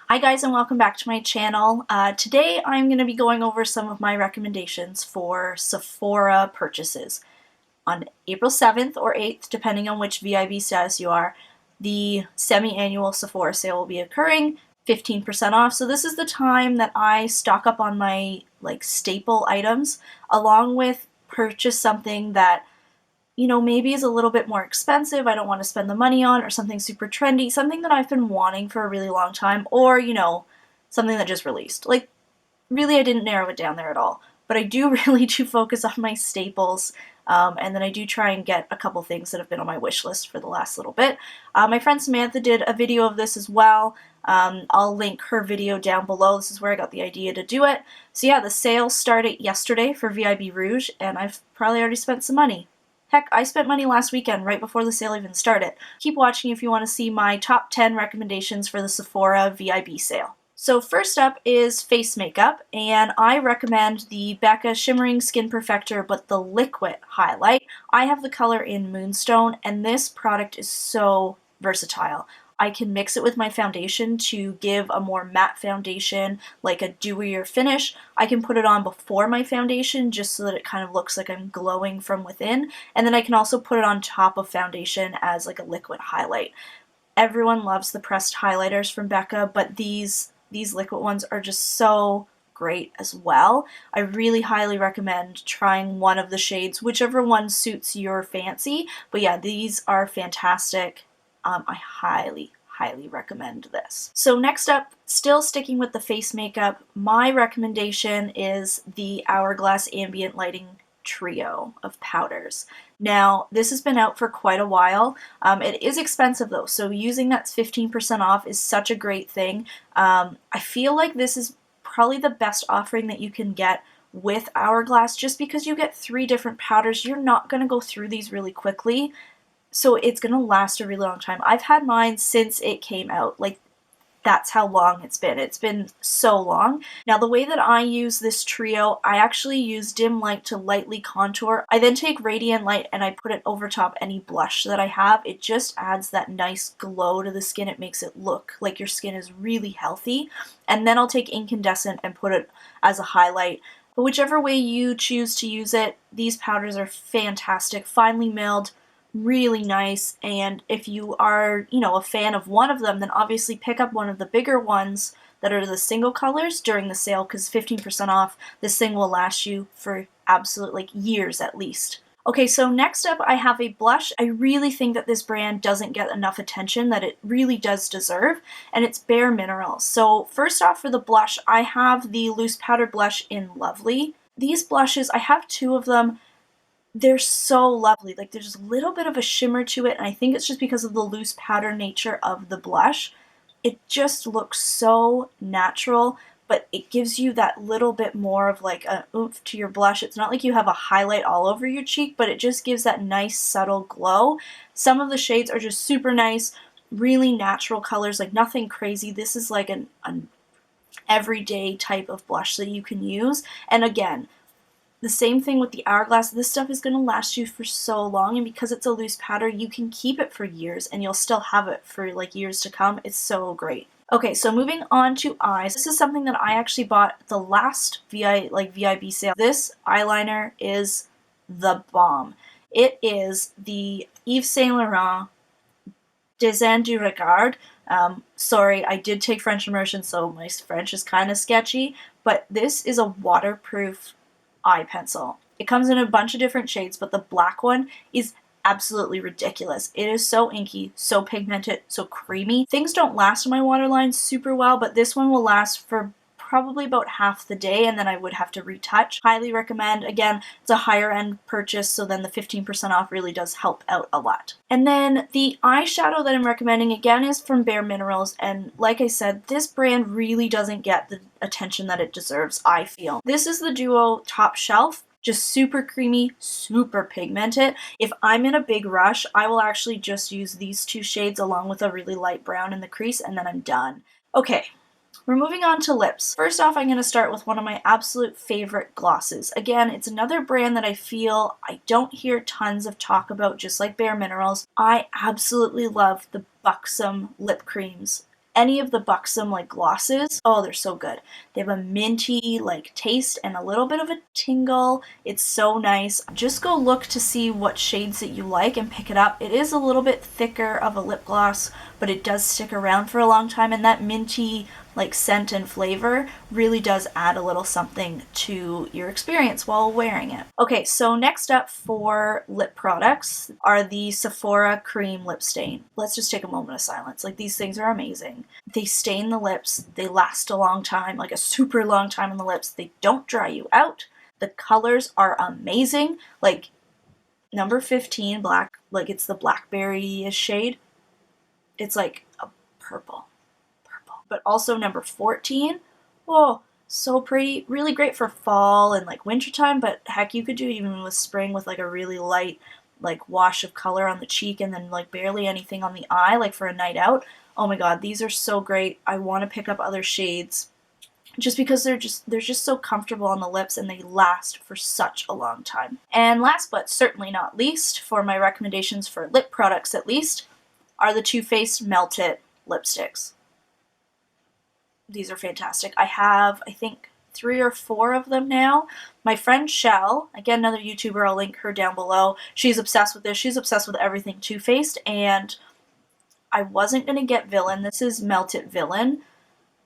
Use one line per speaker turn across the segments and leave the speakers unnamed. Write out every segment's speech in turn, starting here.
Hi guys, and welcome back to my channel. Today I'm going to be going over some of my recommendations for Sephora purchases. On April 7th or 8th, depending on which VIB status you are, the semi-annual Sephora sale will be occurring, 15% off. So this is the time that I stock up on my staple items, along with purchase something that maybe is a little bit more expensive, I don't want to spend the money on, or something super trendy, something that I've been wanting for a really long time, or, something that just released. Really, I didn't narrow it down there at all. But I do really do focus on my staples, and then I do try and get a couple things that have been on my wish list for the last little bit. My friend Samantha did a video of this as well. I'll link her video down below. This is where I got the idea to do it. So yeah, the sale started yesterday for VIB Rouge, and I've probably already spent some money. Heck, I spent money last weekend right before the sale even started. Keep watching if you want to see my top 10 recommendations for the Sephora VIB sale. So first up is face makeup, and I recommend the Becca Shimmering Skin Perfector, but the liquid highlight. I have the color in Moonstone, and this product is so versatile. I can mix it with my foundation to give a more matte foundation, like a dewier finish. I can put it on before my foundation just so that it kind of looks like I'm glowing from within. And then I can also put it on top of foundation as like a liquid highlight. Everyone loves the pressed highlighters from Becca, but these liquid ones are just so great as well. I really highly recommend trying one of the shades, whichever one suits your fancy. But yeah, these are fantastic. I highly recommend this. So next up, still sticking with the face makeup, my recommendation is the Hourglass Ambient Lighting trio of powders. Now, this has been out for quite a while. It is expensive though, so using that 15% off is such a great thing. I feel like this is probably the best offering that you can get with Hourglass, just because you get 3 different powders. You're not going to go through these really quickly. So it's going to last a really long time. I've had mine since it came out. That's how long it's been. It's been so long. Now, the way that I use this trio, I actually use dim light to lightly contour. I then take radiant light and I put it over top any blush that I have. It just adds that nice glow to the skin. It makes it look like your skin is really healthy. And then I'll take incandescent and put it as a highlight. But whichever way you choose to use it, these powders are fantastic, finely milled, really nice. And if you are, a fan of one of them, then obviously pick up one of the bigger ones that are the single colors during the sale, because 15% off, this thing will last you for absolute years at least. Okay, so next up I have a blush. I really think that this brand doesn't get enough attention that it really does deserve, and it's Bare Minerals. So first off, for the blush, I have the loose powder blush in Lovely. These blushes, I have 2 of them. They're so lovely. There's a little bit of a shimmer to it, and I think it's just because of the loose powder nature of the blush. It just looks so natural, but it gives you that little bit more of an oomph to your blush. It's not like you have a highlight all over your cheek, but it just gives that nice subtle glow. Some of the shades are just super nice, really natural colors, nothing crazy. This is an everyday type of blush that you can use. And again, the same thing with the Hourglass. This stuff is going to last you for so long, and because it's a loose powder, you can keep it for years and you'll still have it for years to come. It's so great. Okay, so moving on to eyes. This is something that I actually bought the last VIB sale. This eyeliner is the bomb. It is the Yves Saint Laurent Dessin du Regard. Sorry, I did take French immersion, so my French is kind of sketchy, but this is a waterproof eye pencil. It comes in a bunch of different shades, but the black one is absolutely ridiculous. It is so inky, so pigmented, so creamy. Things don't last on my waterline super well, but this one will last for probably about half the day, and then I would have to retouch. Highly recommend. Again, it's a higher end purchase, so then the 15% off really does help out a lot. And then the eyeshadow that I'm recommending again is from Bare Minerals, and like I said, this brand really doesn't get the attention that it deserves, I feel. This is the Duo Top Shelf. Just super creamy, super pigmented. If I'm in a big rush, I will actually just use these 2 shades along with a really light brown in the crease, and then I'm done. Okay, we're moving on to lips. First off, I'm going to start with one of my absolute favorite glosses. Again, it's another brand that I feel I don't hear tons of talk about, just like Bare Minerals. I absolutely love the Buxom lip creams. any of the Buxom like glosses. Oh, they're so good. They have a minty like taste and a little bit of a tingle. It's so nice. Just go look to see what shades that you like and pick it up. It is a little bit thicker of a lip gloss, but it does stick around for a long time, and that minty like scent and flavor really does add a little something to your experience while wearing it. Okay, so next up for lip products are the Sephora Cream Lip Stain. Let's just take a moment of silence. Like, these things are amazing. They stain the lips, they last a long time, like a super long time on the lips. They don't dry you out. The colors are amazing. Like number 15, black, like it's the blackberry-ish shade. It's like a purple. But also number 14, oh, so pretty. Really great for fall and like wintertime, but heck, you could do even with spring with like a really light like wash of color on the cheek and then like barely anything on the eye, like for a night out. Oh my god, these are so great. I want to pick up other shades just because they're just so comfortable on the lips and they last for such a long time. And last but certainly not least, for my recommendations for lip products at least, are the Too Faced Melt It lipsticks. These are fantastic. I have, I think, 3 or 4 of them now. My friend Shell, again, another YouTuber, I'll link her down below. She's obsessed with this. She's obsessed with everything Too Faced, and I wasn't going to get Villain. This is Melt It Villain,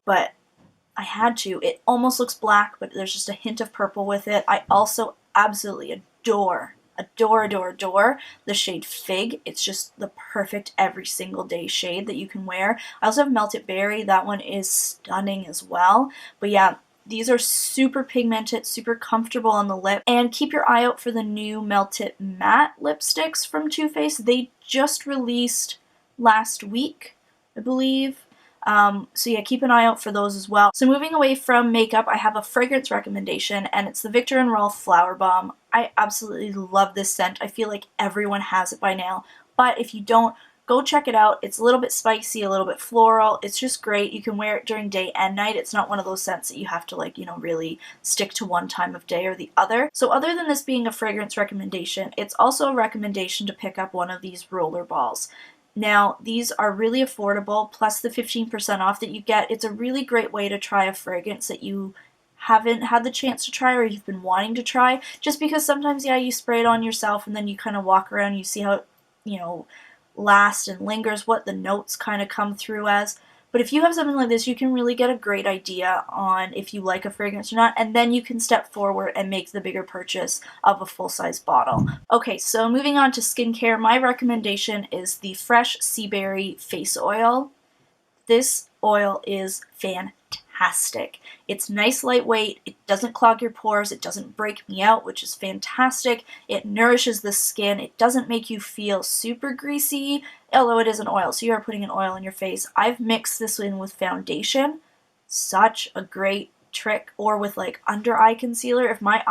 but I had to. It almost looks black, but there's just a hint of purple with it. I also absolutely adore the shade Fig. It's just the perfect every single day shade that you can wear. I also have Melted Berry. That one is stunning as well. But yeah, these are super pigmented, super comfortable on the lip. And keep your eye out for the new Melted Matte lipsticks from Too Faced. They just released last week, I believe. So yeah, keep an eye out for those as well. So moving away from makeup, I have a fragrance recommendation, and it's the Viktor & Rolf Flower Bomb. I absolutely love this scent. I feel like everyone has it by now, but if you don't, go check it out. It's a little bit spicy, a little bit floral. It's just great. You can wear it during day and night. It's not one of those scents that you have to like, you know, really stick to one time of day or the other. So other than this being a fragrance recommendation, it's also a recommendation to pick up one of these roller balls. Now, these are really affordable, plus the 15% off that you get. It's a really great way to try a fragrance that you haven't had the chance to try or you've been wanting to try, just because sometimes, yeah, you spray it on yourself and then you kind of walk around, you see how it, you know, lasts and lingers, what the notes kind of come through as. But if you have something like this, you can really get a great idea on if you like a fragrance or not, and then you can step forward and make the bigger purchase of a full-size bottle. Okay, so moving on to skincare, my recommendation is the Fresh Sea Berry Face Oil. This oil is fantastic. It's nice, lightweight, it doesn't clog your pores, it doesn't break me out, which is fantastic. It nourishes the skin, it doesn't make you feel super greasy, although it is an oil, so you are putting an oil on your face. I've mixed this in with foundation, such a great trick, or with like under eye concealer. If my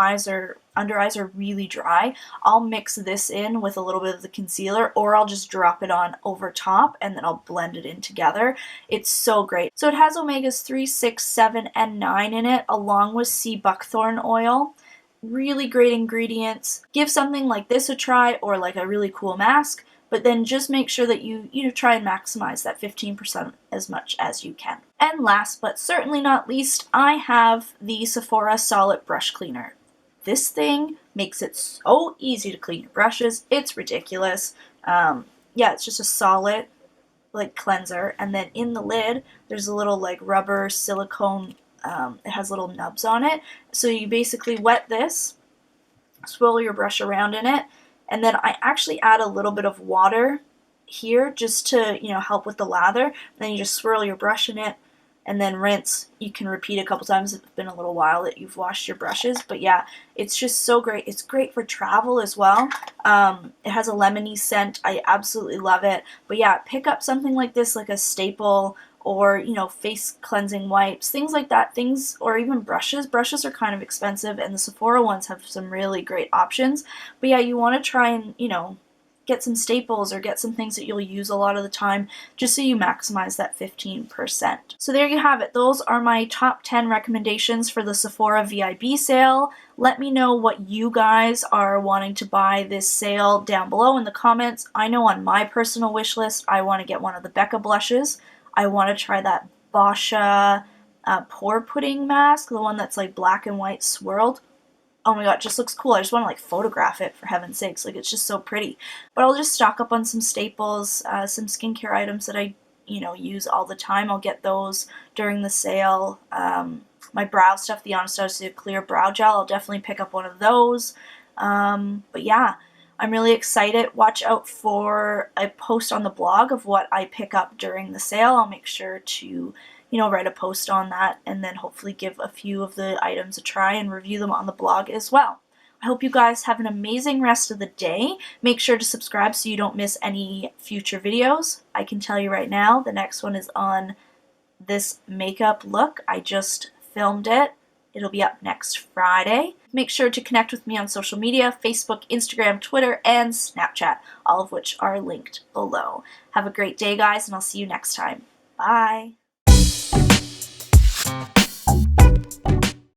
under eyes are really dry, I'll mix this in with a little bit of the concealer, or I'll just drop it on over top and then I'll blend it in together. It's so great. So it has omegas 3, 6, 7, and 9 in it, along with sea buckthorn oil. Really great ingredients. Give something like this a try, or like a really cool mask, but then just make sure that you try and maximize that 15% as much as you can. And last but certainly not least, I have the Sephora Solid Brush Cleaner. This thing makes it so easy to clean your brushes. It's ridiculous. Yeah, it's just a solid like cleanser, and then in the lid there's a little like rubber silicone, it has little nubs on it. So you basically wet this, swirl your brush around in it, and then I actually add a little bit of water here just to, you know, help with the lather. And then you just swirl your brush in it and then rinse. You can repeat a couple times if it's been a little while that you've washed your brushes. But yeah, it's just so great. It's great for travel as well. It has a lemony scent. I absolutely love it. But yeah, pick up something like this, like a staple, or, you know, face cleansing wipes, things like that, or even brushes. Brushes are kind of expensive, and the Sephora ones have some really great options. But yeah, you want to try and, you know, get some staples or get some things that you'll use a lot of the time, just so you maximize that 15%. So there you have it. Those are my top 10 recommendations for the Sephora VIB sale. Let me know what you guys are wanting to buy this sale down below in the comments. I know on my personal wish list, I want to get one of the Becca blushes. I want to try that Boscia pore pudding mask, the one that's like black and white swirled. Oh my god, it just looks cool. I just want to like photograph it, for heaven's sakes. Like, it's just so pretty. But I'll just stock up on some staples, some skincare items that I, use all the time. I'll get those during the sale. My brow stuff, the Anastasia Clear Brow Gel, I'll definitely pick up one of those. But yeah, I'm really excited. Watch out for a post on the blog of what I pick up during the sale. I'll make sure to, write a post on that and then hopefully give a few of the items a try and review them on the blog as well. I hope you guys have an amazing rest of the day. Make sure to subscribe so you don't miss any future videos. I can tell you right now, the next one is on this makeup look. I just filmed it. It'll be up next Friday. Make sure to connect with me on social media, Facebook, Instagram, Twitter, and Snapchat, all of which are linked below. Have a great day, guys, and I'll see you next time. Bye!